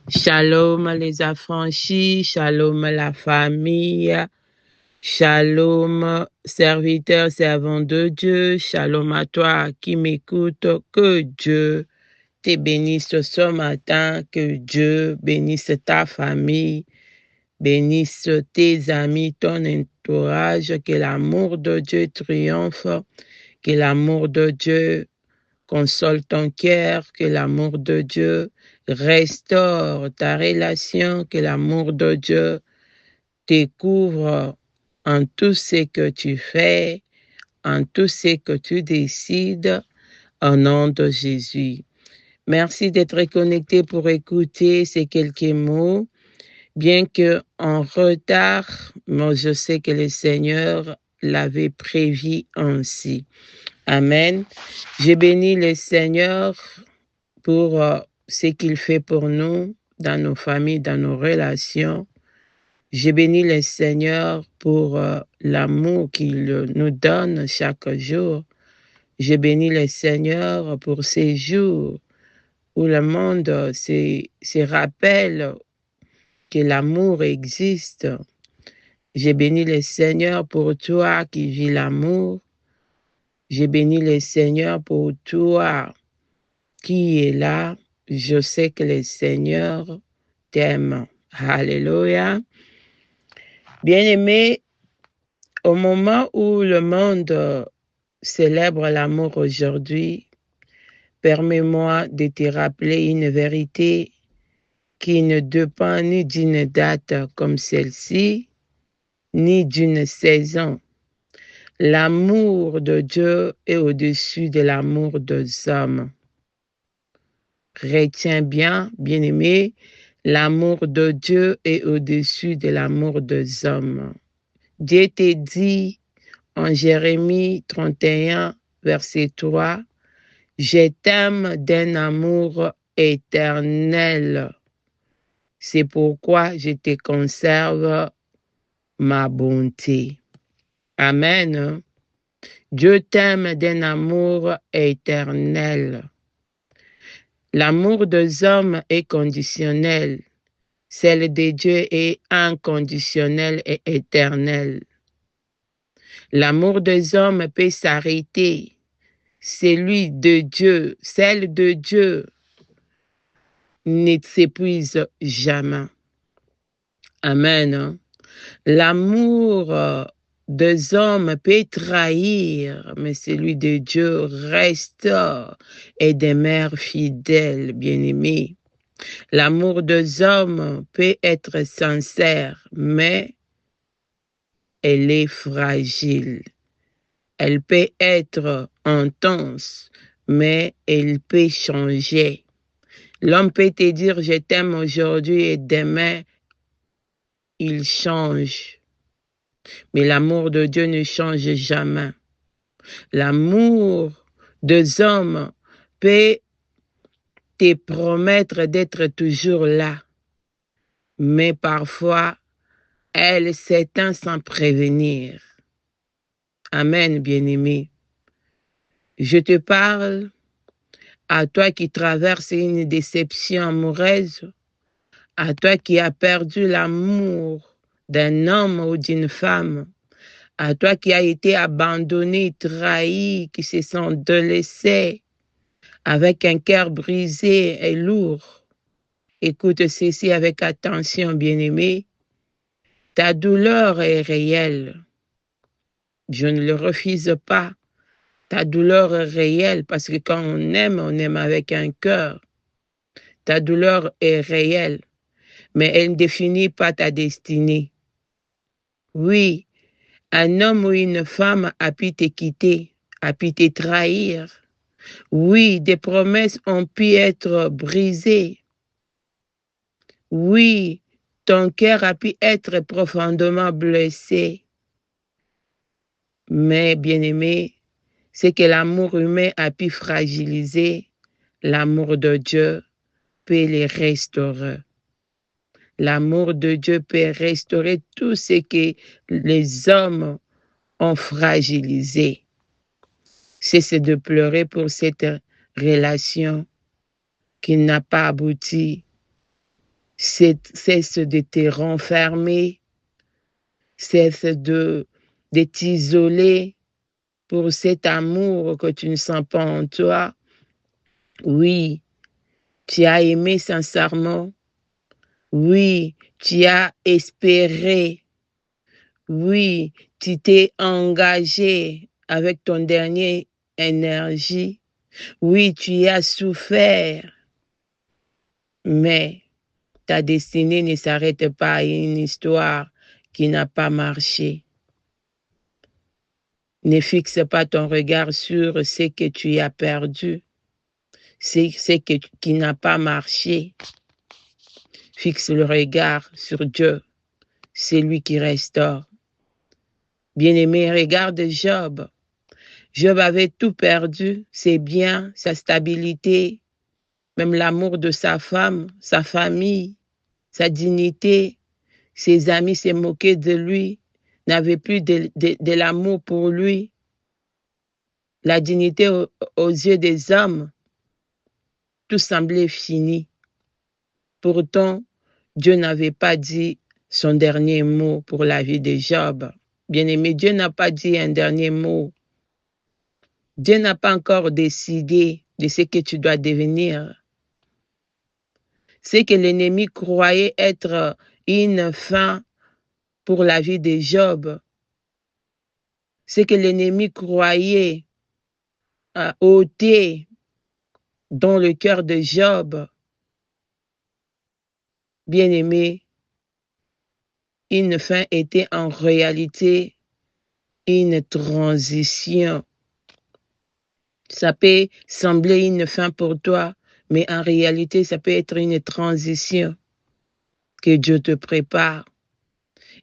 Shalom les affranchis, shalom la famille, shalom serviteurs, servants de Dieu, shalom à toi qui m'écoute, que Dieu te bénisse ce matin, que Dieu bénisse ta famille, bénisse tes amis, ton entourage, que l'amour de Dieu triomphe, que l'amour de Dieu console ton cœur, que l'amour de Dieu restaure ta relation, que l'amour de Dieu te couvre en tout ce que tu fais, en tout ce que tu décides, au nom de Jésus. Merci d'être connecté pour écouter ces quelques mots, bien que en retard, moi je sais que le Seigneur l'avait prévu ainsi. Amen. Je bénis le Seigneur pour ce qu'il fait pour nous, dans nos familles, dans nos relations. Je bénis le Seigneur pour l'amour qu'il nous donne chaque jour. Je bénis le Seigneur pour ces jours où le monde se rappelle que l'amour existe. Je bénis le Seigneur pour toi qui vis l'amour. Je bénis le Seigneur pour toi qui est là. Je sais que le Seigneur t'aime. Alléluia. Bien-aimé, au moment où le monde célèbre l'amour aujourd'hui, permets-moi de te rappeler une vérité qui ne dépend ni d'une date comme celle-ci, ni d'une saison. L'amour de Dieu est au-dessus de l'amour des hommes. Retiens bien, bien-aimé, l'amour de Dieu est au-dessus de l'amour des hommes. Dieu te dit en Jérémie 31, verset 3, « Je t'aime d'un amour éternel. C'est pourquoi je te conserve ma bonté. » Amen. Dieu t'aime d'un amour éternel. L'amour des hommes est conditionnel. Celle de Dieu est inconditionnel et éternel. L'amour des hommes peut s'arrêter. Celui de Dieu, celle de Dieu ne s'épuise jamais. Amen. L'amour des hommes peut trahir, mais celui de Dieu reste et demeure fidèle, bien-aimé. L'amour des hommes peut être sincère, mais elle est fragile. Elle peut être intense, mais elle peut changer. L'homme peut te dire je t'aime aujourd'hui et demain, il change. Mais l'amour de Dieu ne change jamais. L'amour des hommes peut te promettre d'être toujours là, mais parfois, elle s'éteint sans prévenir. Amen, bien-aimé. Je te parle à toi qui traverses une déception amoureuse, à toi qui as perdu l'amour d'un homme ou d'une femme, à toi qui as été abandonné, trahi, qui se sent délaissé, avec un cœur brisé et lourd. Écoute ceci avec attention, bien-aimé. Ta douleur est réelle. Je ne le refuse pas. Ta douleur est réelle parce que quand on aime avec un cœur. Ta douleur est réelle, mais elle ne définit pas ta destinée. Oui, un homme ou une femme a pu te quitter, a pu te trahir. Oui, des promesses ont pu être brisées. Oui, ton cœur a pu être profondément blessé. Mais, bien-aimé, c'est que l'amour humain a pu fragiliser, l'amour de Dieu peut les restaurer. L'amour de Dieu peut restaurer tout ce que les hommes ont fragilisé. Cesse de pleurer pour cette relation qui n'a pas abouti. Cesse de te renfermer, cesse de t'isoler pour cet amour que tu ne sens pas en toi. Oui, tu as aimé sincèrement. Oui, tu as espéré. Oui, tu t'es engagé avec ton dernier énergie. Oui, tu as souffert, mais ta destinée ne s'arrête pas à une histoire qui n'a pas marché. Ne fixe pas ton regard sur ce que tu as perdu, qui n'a pas marché. Fixe le regard sur Dieu, c'est lui qui restaure. Bien-aimé, regarde Job. Job avait tout perdu, ses biens, sa stabilité, même l'amour de sa femme, sa famille, sa dignité. Ses amis se moquaient de lui, n'avaient plus de l'amour pour lui. La dignité aux yeux des hommes, tout semblait fini. Pourtant, Dieu n'avait pas dit son dernier mot pour la vie de Job. Bien-aimé, Dieu n'a pas dit un dernier mot. Dieu n'a pas encore décidé de ce que tu dois devenir. Ce que l'ennemi croyait être une fin pour la vie de Job, ce que l'ennemi croyait ôter dans le cœur de Job, bien-aimé, une fin était en réalité une transition. Ça peut sembler une fin pour toi, mais en réalité, ça peut être une transition que Dieu te prépare.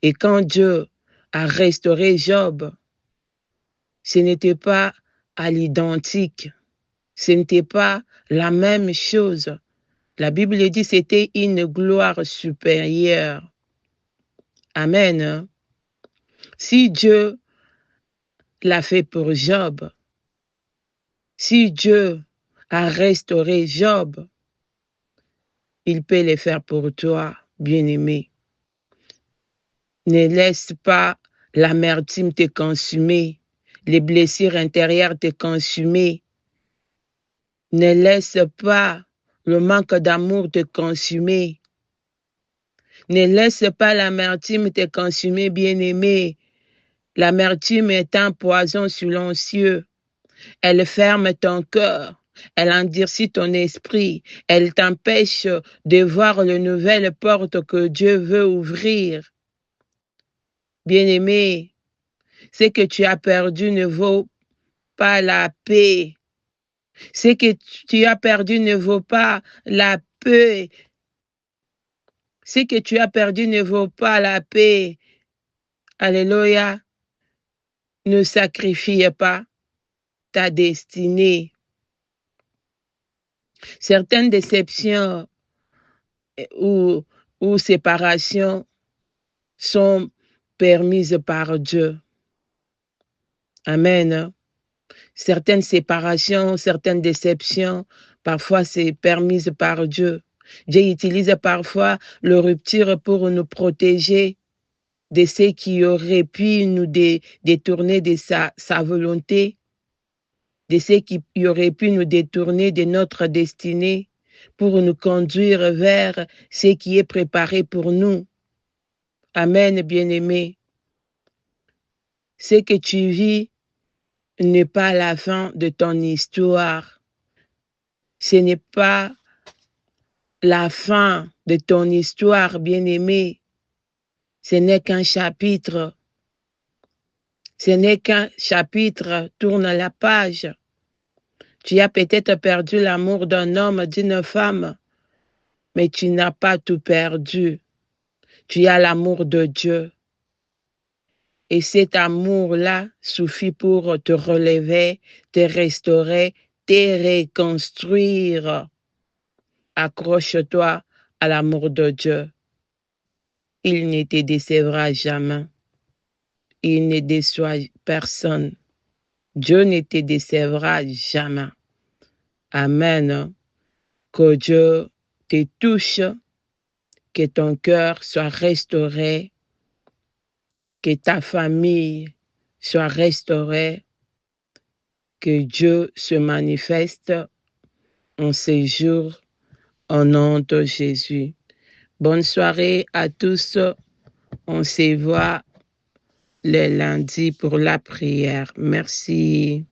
Et quand Dieu a restauré Job, ce n'était pas à l'identique, ce n'était pas la même chose. La Bible dit que c'était une gloire supérieure. Amen. Si Dieu l'a fait pour Job, si Dieu a restauré Job, il peut le faire pour toi, bien-aimé. Ne laisse pas l'amertume te consumer, les blessures intérieures te consumer. Ne laisse pas le manque d'amour te consumer. Ne laisse pas l'amertume te consumer, bien-aimé. L'amertume est un poison silencieux. Elle ferme ton cœur. Elle endurcit ton esprit. Elle t'empêche de voir les nouvelles portes que Dieu veut ouvrir. Bien-aimé, ce que tu as perdu ne vaut pas la paix. Ce que tu as perdu ne vaut pas la paix. Ce que tu as perdu ne vaut pas la paix. Alléluia. Ne sacrifie pas ta destinée. Certaines déceptions ou, ou séparations sont permises par Dieu. Amen. Certaines séparations, certaines déceptions, parfois c'est permise par Dieu. Dieu utilise parfois le rupture pour nous protéger de ce qui aurait pu nous détourner de sa volonté, de ce qui aurait pu nous détourner de notre destinée, pour nous conduire vers ce qui est préparé pour nous. Amen, bien-aimé. Ce que tu vis n'est pas la fin de ton histoire. Ce n'est pas la fin de ton histoire, bien-aimé. Ce n'est qu'un chapitre. Ce n'est qu'un chapitre. Tourne la page. Tu as peut-être perdu l'amour d'un homme, d'une femme, mais tu n'as pas tout perdu. Tu as l'amour de Dieu. Et cet amour-là suffit pour te relever, te restaurer, te reconstruire. Accroche-toi à l'amour de Dieu. Il ne te décevra jamais. Il ne déçoit personne. Dieu ne te décevra jamais. Amen. Que Dieu te touche que ton cœur soit restauré, que ta famille soit restaurée, que Dieu se manifeste en ces jours au nom de Jésus. Bonne soirée à tous. On se voit le lundi pour la prière. Merci.